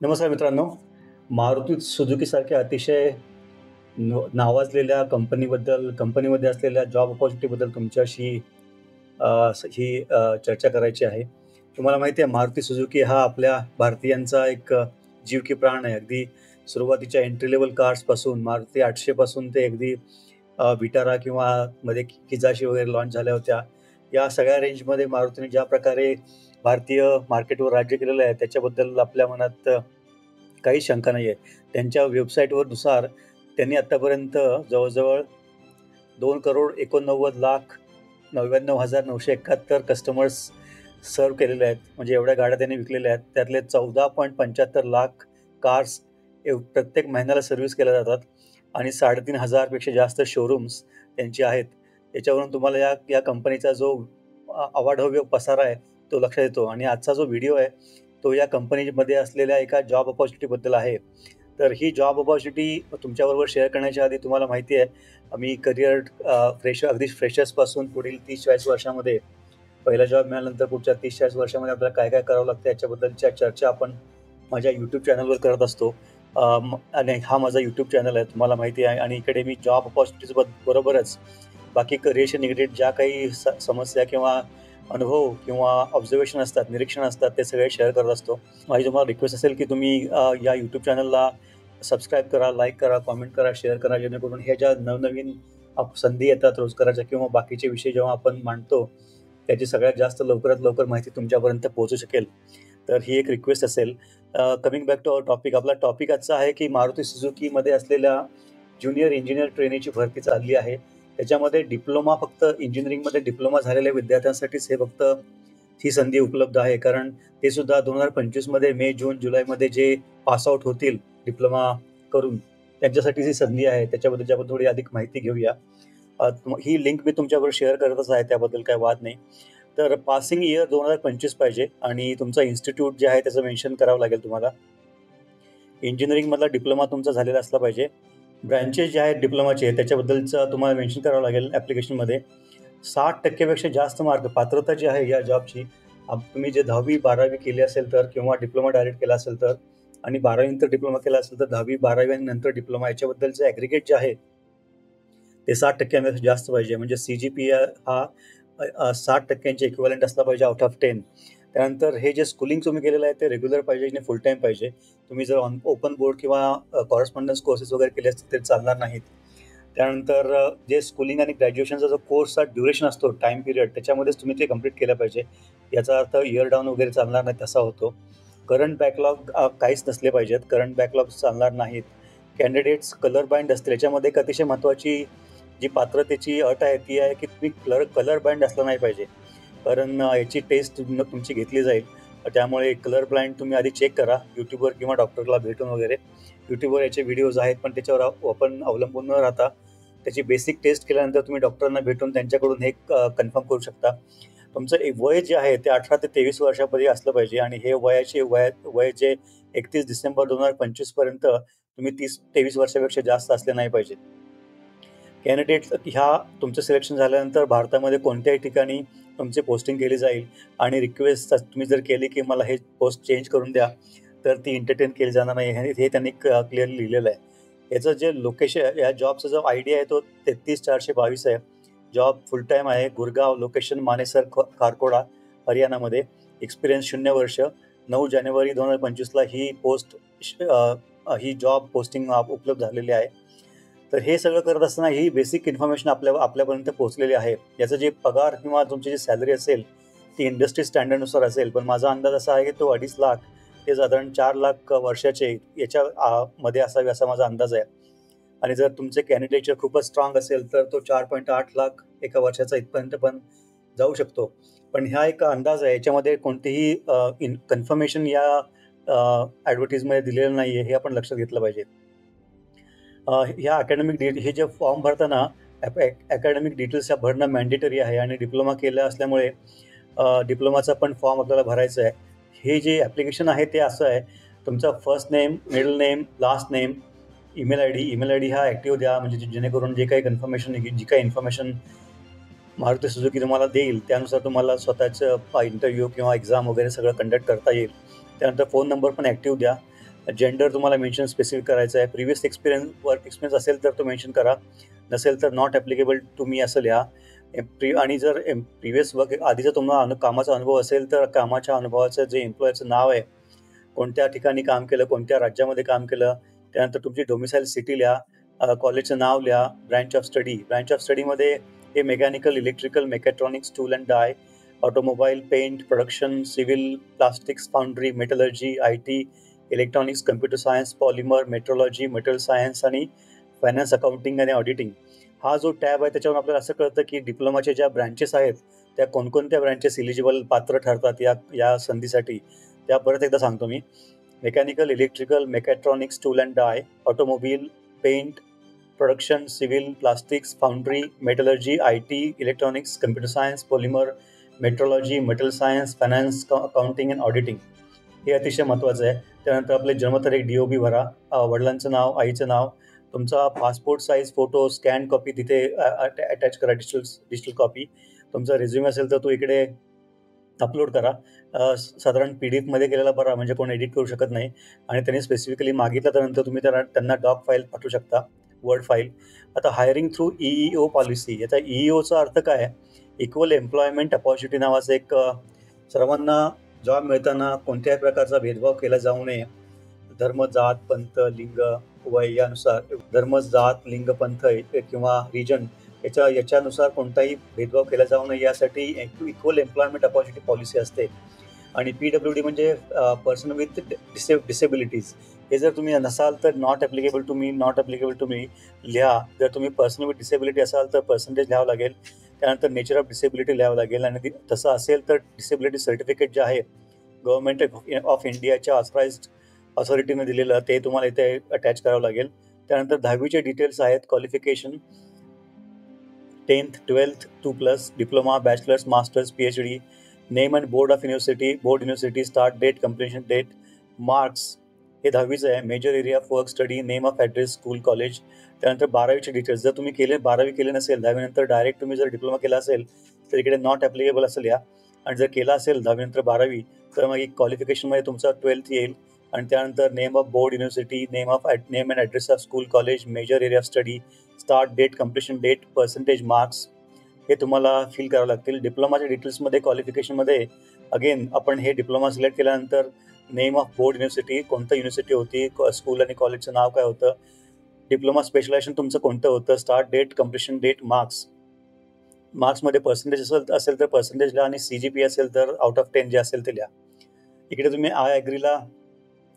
नमस्कार मित्रांनो. मारुती सुझुकीसारख्या अतिशय नावाजलेल्या कंपनीमध्ये असलेल्या जॉब अपॉर्च्युनिटीबद्दल तुमच्याशी चर्चा करायची आहे. तुम्हाला माहिती आहे मारुती सुझुकी हा आपल्या भारतीयांचा एक जीव की प्राण आहे. अगदी सुरुवातीच्या एंट्री लेव्हल कार्सपासून मारुती 800 पासून ते अगदी विटारा किंवा मध्ये किजाशी वगैरे लॉन्च झाल्या होत्या. या सगळ्या रेंजमध्ये मारुतीने ज्या प्रकारे भारतीय मार्केटवर राज्य केलेलं आहे त्याच्याबद्दल आपल्या मनात काही शंका नाही आहे. त्यांच्या वेबसाईटवर नुसार त्यांनी आत्तापर्यंत जवळ-जवळ 2,99,99,971 कस्टमर्स सर्व्ह केलेले आहेत. म्हणजे एवढ्या गाड्या त्यांनी विकलेल्या आहेत. त्यातले 14.75 लाख कार्स प्रत्येक महिन्याला सर्व्हिस केल्या जातात आणि 3,500 पेक्षा जास्त शोरूम्स त्यांची आहेत. याच्यावरून तुम्हाला या या कंपनीचा जो अवाढव्य पसारा आहे तो लक्षात येतो आणि आजचा जो व्हिडिओ आहे तो या कंपनीमध्ये असलेल्या एका जॉब अपॉर्च्युनिटीबद्दल आहे. तर ही जॉब अपॉर्च्युनिटी तुमच्याबरोबर शेअर करण्याच्या आधी तुम्हाला माहिती आहे, मी करिअर अगदी फ्रेशर्सपासून पुढील 30-40 वर्षामध्ये पहिला जॉब मिळाल्यानंतर पुढच्या 30-40 वर्षामध्ये आपल्याला काय-काय करावं लागतं याच्याबद्दलच्या चर्चा आपण माझ्या YouTube चॅनलवर करत असतो. आणि हा माझा YouTube चॅनल आहे तुम्हाला माहिती आहे आणि इकडे मी जॉब अपॉर्च्युनिटीज बरोबरच बाकी करिअरशी निगडीत ज्या काही समस्या किंवा अनुभव किंवा ऑब्झर्वेशन असतात, निरीक्षण असतात ते सगळे शेअर करत असतो. माझी तुम्हाला रिक्वेस्ट असेल की तुम्ही या YouTube चॅनलला सबस्क्राईब करा, लाईक करा, कमेंट करा, शेअर करा जेणेकरून ह्या ज्या नवनवीन संधी येतात रोजगाराच्या किंवा बाकीचे विषय जेव्हा आपण मांडतो त्याची सगळ्यात जास्त लवकरात लवकर माहिती तुमच्यापर्यंत पोहोचू शकेल. तर ही एक रिक्वेस्ट असेल. Coming back to our topic. आपला टॉपिक आजचा आहे की मारुती सुझुकीमध्ये असलेल्या ज्युनियर इंजिनियर ट्रेनीची भरती चालली आहे. त्याच्यामध्ये फक्त इंजिनिअरिंगमध्ये डिप्लोमा झालेल्या विद्यार्थ्यांसाठीच फक्त ही संधी उपलब्ध आहे. कारण ते सुद्धा 2025 मध्ये मे, जून, जुलैमध्ये जे पास आउट होतील डिप्लोमा करून त्यांच्यासाठीच ही संधी आहे. त्याच्याबद्दलची आपण थोडी अधिक माहिती घेऊया. ही लिंक मी तुमच्याबरोबर शेअर करतच आहे, त्याबद्दल काही वाद नाही. तर पासिंग इयर 2025 पाहिजे आणि तुमचा इन्स्टिट्यूट जे आहे त्याचं मेन्शन करावं लागेल तुम्हाला. इंजिनिअरिंगमधला डिप्लोमा तुमचा झालेला असला पाहिजे. ब्रँचेस जे आहेत डिप्लोमाचे त्याच्याबद्दलचं तुम्हाला मेन्शन करावं लागेल ॲप्लिकेशनमध्ये. 60% पेक्षा जास्त मार्क पात्रता जी आहे या जॉबची, तुम्ही जे 10वी-12वी केली असेल तर किंवा डिप्लोमा डायरेक्ट केला असेल तर आणि 12वी नंतर डिप्लोमा केला असेल तर 10वी-12वी आणि नंतर डिप्लोमा याच्याबद्दलचं ॲग्रीगेट जे आहे ते 60% जास्त पाहिजे. म्हणजे CGPA हा 60% इक्विव्हॅलंट असला पाहिजे आउट ऑफ 10. त्यानंतर हे जे स्कूलिंग तुम्ही केलेलं आहे ते रेग्युलर पाहिजे आणि फुल टाईम पाहिजे. तुम्ही जर ओपन बोर्ड किंवा कॉरेस्पॉन्डन्स कोर्सेस वगैरे केले असतील तरी चालणार नाहीत. त्यानंतर जे स्कूलिंग आणि ग्रॅज्युएशनचा जो कोर्सचा ड्युरेशन असतो टाईम पिरियड त्याच्यामध्येच तुम्ही ते कंप्लीट केलं पाहिजे. याचा अर्थ इयर डाऊन वगैरे चालणार नाही तसा होतो. करंट बॅकलॉग काहीच नसले पाहिजेत. करंट बॅकलॉग चालणार नाहीत. कॅन्डिडेट्स कलर बाइंड असतील. याच्यामध्ये एक अतिशय महत्त्वाची जी पात्रतेची अट आहे ती आहे की तुम्ही कलर बाइंड असलं नाही पाहिजे. कारण याची टेस्ट तुमची घेतली जाईल. त्यामुळे कलर ब्लाइंड तुम्ही आधी चेक करा YouTubeवर किंवा डॉक्टरला भेटून वगैरे. YouTubeवर याचे व्हिडिओज आहेत, पण त्याच्यावर आपण अवलंबून न राहता त्याची बेसिक टेस्ट केल्यानंतर तुम्ही डॉक्टरना भेटून त्यांच्याकडून हे कन्फर्म करू शकता. तुमचं वय जे आहे ते 18 ते 23 वर्षापर्यंत असलं पाहिजे आणि हे वय जे 31 डिसेंबर 2025 पर्यंत तुम्ही 30-23 वर्षापेक्षा जास्त असले नाही पाहिजे. कॅन्डिडेट्स तुमचं सिलेक्शन झाल्यानंतर भारतामध्ये कोणत्याही ठिकाणी तुमची पोस्टिंग केली जाईल आणि रिक्वेस्ट तुम्ही जर केली की मला हे पोस्ट चेंज करून द्या तर ती एंटरटेन केली जाणार नाही हे त्यांनी क्लिअरली लिहिलेलं आहे. याचं जे लोकेशन या जॉबचा जो ID आहे तो 33,422 आहे. जॉब फुल टाईम आहे. गुरगाव, लोकेशन मानेसर, खारकोडा, हरियाणामध्ये. एक्सपिरियन्स 0 वर्ष. 9 जानेवारी 2025ला ही जॉब पोस्टिंग उपलब्ध झालेली आहे. तर हे सगळं करत असताना ही बेसिक इन्फॉर्मेशन आपल्यापर्यंत पोहोचलेली आहे. याचं जे पगार किंवा तुमची जी सॅलरी असेल ती इंडस्ट्री स्टँडर्डनुसार असेल, पण माझा अंदाज असा आहे की तो 2.5 लाख ते साधारण 4 लाख वर्षाचे याच्या मध्ये असावी असा माझा अंदाज आहे. आणि जर तुमचे कॅन्डिडेचर खूपच स्ट्रॉंग असेल तर तो 4.8 लाख एका वर्षाचा इथपर्यंत पण जाऊ शकतो. पण हा एक अंदाज आहे. याच्यामध्ये कोणतीही कन्फर्मेशन या ॲडव्हर्टाइजमध्ये दिलेलं नाही आहे, हे आपण लक्षात घेतलं पाहिजे. ह्या हे जे फॉर्म भरताना अकॅडमिक डिटेल्स भरणं मॅन्डेटरी आहे आणि डिप्लोमा केलं असल्यामुळे डिप्लोमाचा पण फॉर्म आपल्याला भरायचा आहे. हे जे ॲप्लिकेशन आहे ते असं आहे, तुमचा first name, middle name, last name, email I D हा ॲक्टिव्ह द्या. म्हणजे जेणेकरून जी काही इन्फॉर्मेशन मारुती सुझुकी तुम्हाला देईल त्यानुसार तुम्हाला स्वतःचं इंटरव्ह्यू किंवा एक्झाम वगैरे सगळं कंडक्ट करता येईल. त्यानंतर फोन नंबर पण ॲक्टिव्ह द्या. जेंडर तुम्हाला मेन्शन स्पेसिफिक करायचं आहे. प्रिव्हियस वर्क एक्सपिरियन्स असेल तर तो मेन्शन करा. नसेल तर नॉट ॲप्लिकेबल टू मी असं लिहा. आणि जर प्रिव्हियस वर्क आधीचा तुम्हाला कामाचा अनुभव असेल तर कामाच्या अनुभवाचं जे एम्प्लॉयरचं नाव आहे, कोणत्या ठिकाणी काम केलं, कोणत्या राज्यामध्ये काम केलं, त्यानंतर तुमची डोमिसाईल सिटी लिहा, कॉलेजचं नाव लिहा, branch of study. Branch of स्टडीमध्ये हे mechanical, electrical, mechatronics, tool and die, automobile, paint, production, civil, plastics, foundry, metallurgy, IT, electronics, computer science, polymer, metrology, material science आणि फायनान्स, अकाउंटिंग आणि ऑडिटिंग. हा जो टॅब आहे त्याच्यावर आपल्याला असं कळतं की डिप्लोमाच्या ज्या ब्रँचेस आहेत त्या कोणकोणत्या ब्रँचेस इलिजिबल पात्र ठरतात या संधीसाठी. त्या परत एकदा सांगतो मी. Mechanical, electrical, mechatronics, tool and die, automobile, paint, production, civil, plastics, foundry, metallurgy, IT, electronics, computer science, polymer, metrology, material science, finance, accounting and auditing. हे अतिशय महत्त्वाचं आहे. त्यानंतर आपले जन्मतारीख DOB भरा, वडिलांचं नाव, आईचं नाव, तुमचा passport size photo scan copy तिथे अटॅच करा, डिजिटल कॉपी. तुमचा रिझ्युमे असेल तर तो इकडे अपलोड करा. साधारण PDF मध्ये केलेला बरा, म्हणजे कोण एडिट करू शकत नाही. आणि त्यांनी स्पेसिफिकली मागितलं तर नंतर तुम्ही त्यांना डॉक फाईल पाठवू शकता, वर्ड फाईल. आता हायरिंग थ्रू EEO पॉलिसी. याचा EEOचा अर्थ काय आहे? इक्वल एम्प्लॉयमेंट अपॉर्च्युनिटी नावाचं एक सर्वांना जॉब मिळताना कोणत्याही प्रकारचा भेदभाव केला जाऊ नये. धर्म, जात, पंथ, लिंग, वय यानुसार, धर्म, जात, लिंग, पंथ किंवा रिजन याच्यानुसार कोणताही भेदभाव केला जाऊ नये यासाठी इक्वल एम्प्लॉयमेंट अपॉर्च्युनिटी पॉलिसी असते. आणि PWD म्हणजे पर्सन विथ डिसेबिलिटीज. हे जर तुम्ही नसाल तर नॉट ॲप्लिकेबल टू मी लिहा. जर तुम्ही पर्सन विथ डिसेबिलिटी असाल तर पर्सेंटेज लिहावं लागेल. त्यानंतर नेचर ऑफ डिसेबिलिटी लिहावं लागेल. आणि तसं असेल तर डिसेबिलिटी सर्टिफिकेट जे आहे गव्हर्नमेंट ऑफ इंडियाच्या ऑथॉरिटीने दिलेलं ते तुम्हाला इथे अटॅच करावं लागेल. त्यानंतर 10वीचे डिटेल्स आहेत. Qualification 10th, 12th, 2+, diploma, bachelors, masters, PhD, name and board university, start date, completion date, marks. हे 10वीचं आहे. Major area of work study, name of address, school, college. त्यानंतर 12वीचे डिटेल्स. जर तुम्ही 12वी केले नसेल, 10वीनंतर डायरेक्ट तुम्ही जर डिप्लोमा केला असेल तर इकडे नॉट ॲप्लिकेबल असं लिहा. आणि जर केला असेल 10वीनंतर 12वी तर मग क्वालिफिकेशनमध्ये तुमचा 12th येईल. आणि त्यानंतर name of board university, name and address of school, college, major area of study, start date, completion date, percentage, marks हे तुम्हाला फिल करावं लागतील. डिप्लोमाच्या डिटेल्समध्ये, क्वालिफिकेशनमध्ये अगेन आपण हे डिप्लोमा सिलेक्ट केल्यानंतर नेम ऑफ बोर्ड युनिव्हर्सिटी, कोणतं युनिव्हर्सिटी होती, स्कूल आणि कॉलेजचं नाव काय होतं, डिप्लोमा स्पेशलायझेशन तुमचं कोणतं होतं, स्टार्ट डेट, कम्प्लिशन डेट, मार्क्समध्ये पर्सेंटेज असेल तर पर्सेंटेज लिहा. आणि CGPA असेल तर आउट ऑफ 10 जे असेल ते लिहा. इकडे तुम्ही आय ॲग्रीला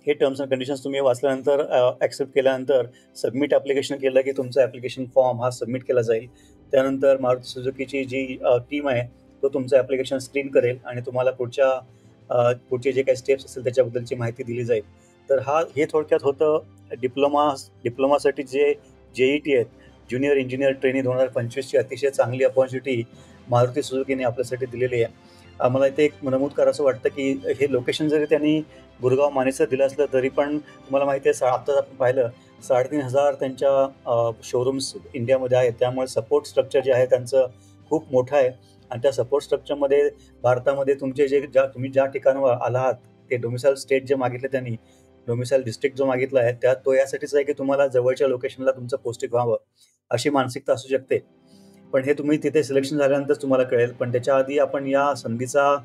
हे टर्म्स अँड कंडिशन्स तुम्ही वाचल्यानंतर ॲक्सेप्ट केल्यानंतर सबमिट ॲप्लिकेशन केलं की तुमचा ॲप्लिकेशन फॉर्म हा सबमिट केला जाईल. त्यानंतर मारुती सुझुकीची जी टीम आहे तो तुमचं ॲप्लिकेशन स्क्रीन करेल आणि तुम्हाला पुढचे जे काही स्टेप्स असतील त्याच्याबद्दलची माहिती दिली जाईल. तर हे थोडक्यात होतं डिप्लोमासाठी जे JET आहेत, ज्युनियर इंजिनियर ट्रेनी 2025ची अतिशय चांगली अपॉर्च्युनिटी मारुती सुझुकीने आपल्यासाठी दिलेली आहे. मला इथे एक नमूद करावंसं वाटतं की हे लोकेशन जरी त्यांनी गुरगाव मानेसर दिलं असलं तरी पण तुम्हाला माहिती आहे आत्ताच आपण पाहिलं 3,500 त्यांच्या शोरूम्स इंडियामध्ये आहेत. त्यामुळे सपोर्ट स्ट्रक्चर जे आहे त्यांचं खूप मोठं आहे. आणि त्या सपोर्ट स्ट्रक्चरमध्ये भारतामध्ये तुम्ही ज्या ठिकाणावर आला आहात ते डोमिसाईल स्टेट जे मागितले त्यांनी, डोमिसाईल डिस्ट्रिक्ट जो मागितला आहे तो यासाठीच आहे की तुम्हाला जवळच्या लोकेशनला तुमचं पोस्टिंग व्हावं अशी मानसिकता असू शकते. पण हे तुम्ही तिथे सिलेक्शन झाल्यानंतर तुम्हाला कळेल. पण त्याच्या आधी आपण या संधीचा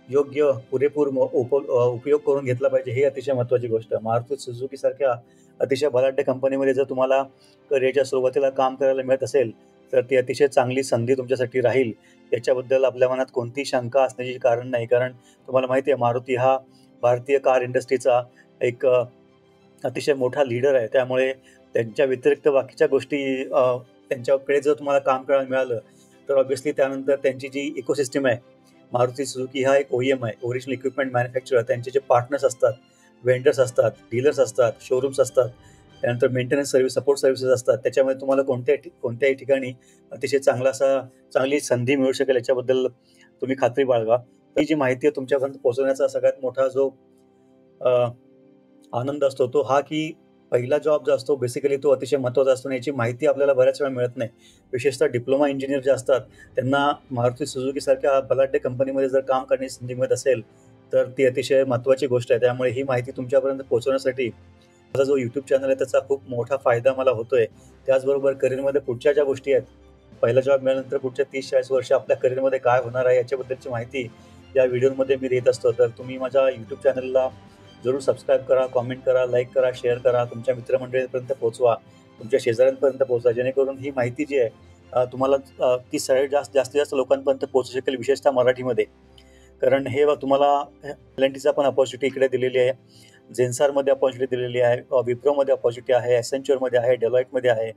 योग्य पुरेपूर उपयोग करून घेतला पाहिजे, ही अतिशय महत्त्वाची गोष्ट. मारुती सुझुकीसारख्या अतिशय बलाढ्य कंपनीमध्ये जर तुम्हाला करिअरच्या सुरुवातीला काम करायला मिळत असेल तर ती अतिशय चांगली संधी तुमच्यासाठी राहील. याच्याबद्दल आपल्या मनात कोणतीही शंका असण्याची कारण नाही. कारण तुम्हाला माहिती आहे मारुती हा भारतीय कार इंडस्ट्रीचा एक अतिशय मोठा लीडर आहे. त्यामुळे त्यांच्या व्यतिरिक्त बाकीच्या गोष्टी त्यांच्याकडे जर तुम्हाला काम करायला मिळालं तर ऑब्व्हियसली त्यानंतर त्यांची जी इकोसिस्टम आहे, मारुती सुझुकी हा एक OEM आहे, ओरिजिनल इक्विपमेंट मॅन्युफॅक्चरर. त्यांचे जे पार्टनर्स असतात, वेंडर्स असतात, डीलर्स असतात, शोरूम्स असतात, त्यानंतर मेंटेनन्स सर्व्हिस, सपोर्ट सर्व्हिसेस असतात. त्याच्यामुळे तुम्हाला कोणत्याही ठिकाणी अतिशय चांगली संधी मिळू शकेल याच्याबद्दल तुम्ही खात्री बाळगा. ही जी माहिती आहे तुमच्यापर्यंत पोहोचवण्याचा सगळ्यात मोठा जो आनंद असतो तो हा की पहिला जॉब जो असतो बेसिकली तो अतिशय महत्त्वाचा असतो आणि याची माहिती आपल्याला बऱ्याच वेळा मिळत नाही. विशेषतः डिप्लोमा इंजिनियर जे असतात त्यांना मारुती सुझुकीसारख्या बलाढ्य कंपनीमध्ये जर काम करण्याची संधी मिळत असेल तर ती अतिशय महत्त्वाची गोष्ट आहे. त्यामुळे ही माहिती तुमच्यापर्यंत पोहोचवण्यासाठी माझा जो YouTube चॅनल आहे त्याचा खूप मोठा फायदा मला होतोय. त्याचबरोबर करिअरमध्ये पुढच्या ज्या गोष्टी आहेत, पहिला जॉब मिळाल्यानंतर पुढच्या 30-40 वर्ष आपल्या करिअरमध्ये काय होणार आहे याच्याबद्दलची माहिती या व्हिडिओमध्ये मी देत असतो. तर तुम्ही माझ्या YouTube चॅनलला जरूर सबस्क्राईब करा, कमेंट करा, लाईक करा, शेअर करा, तुमच्या मित्रमंडळींपर्यंत पोहोचवा, तुमच्या शेजाऱ्यांपर्यंत पोहोचवा. जेणेकरून ही माहिती जी आहे तुम्हाला ती सरळ जास्तीत जास्त लोकांपर्यंत पोहोचू शकेल, विशेषतः मराठीमध्ये. कारण हे तुम्हाला एल-एन-टीचा पण अपॉर्च्युनिटी इकडे दिलेली आहे. झेन्सारमध्ये अपॉर्च्युनिटी दिलेली आहे, विप्रोमध्ये अपॉर्च्युनिटी आहे, Accentureमध्ये आहे, Deloitteमध्ये आहे.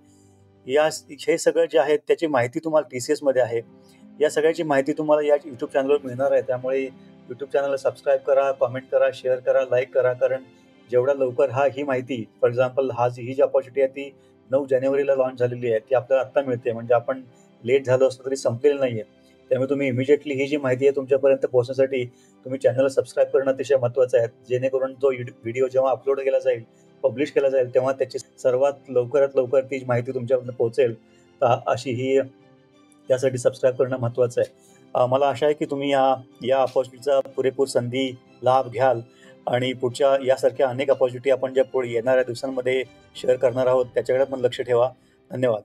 हे सगळं जे आहे त्याची माहिती तुम्हाला TCSमध्ये आहे. या सगळ्याची माहिती तुम्हाला या YouTube चॅनलवर मिळणार आहे. त्यामुळे YouTube चॅनलला सबस्क्राईब करा, कमेंट करा, शेअर करा, लाईक करा. कारण जेवढ्या लवकर ही माहिती फॉर एक्झाम्पल ही जी अपॉर्च्युनिटी आहे ती 9 जानेवारीला लॉन्च झालेली आहे. ती आपल्याला आत्ता मिळते. म्हणजे आपण लेट झालो असलो तरी संपलेलं नाहीये. त्यामुळे तुम्ही इमिडिएटली ही जी माहिती आहे तुमच्यापर्यंत पोहोचण्यासाठी तुम्ही चॅनलला सबस्क्राईब करणं अतिशय महत्त्वाचं आहे. जेणेकरून तो व्हिडिओ जेव्हा अपलोड केला जाईल, पब्लिश केला जाईल, तेव्हा त्याची सर्वात लवकरात लवकर ती माहिती तुमच्यापर्यंत पोहोचेल. तर अशी ही त्यासाठी सबस्क्राईब करणं महत्त्वाचं आहे. मला आशा आहे की तुम्ही या अपॉर्च्युनिटीचा पुरेपूर लाभ घ्याल आणि पुढच्या यासारख्या अनेक अपॉर्च्युनिटी आपण ज्या पुढे येणाऱ्या दिवसांमध्ये शेअर करणार आहोत त्याच्याकडे पण लक्ष ठेवा. धन्यवाद.